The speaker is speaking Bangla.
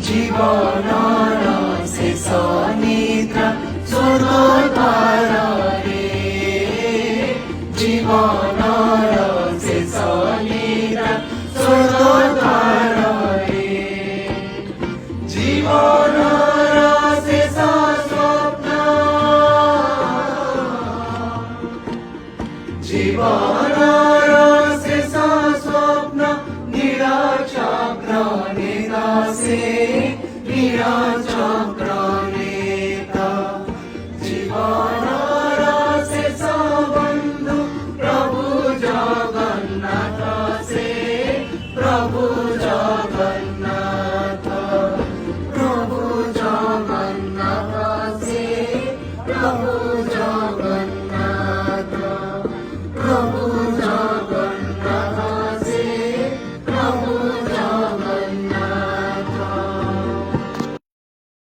জীবনর শেষ নিদ্রা স্বর্গদ্বারে জীবনর শেষ নিদ্রা স্বর্গদ্বারে জীবনর শেষ স্বপ্ন জীবনর শেষ স্বপ্ন নিরাচক্র নিদাসে নিরাচক্র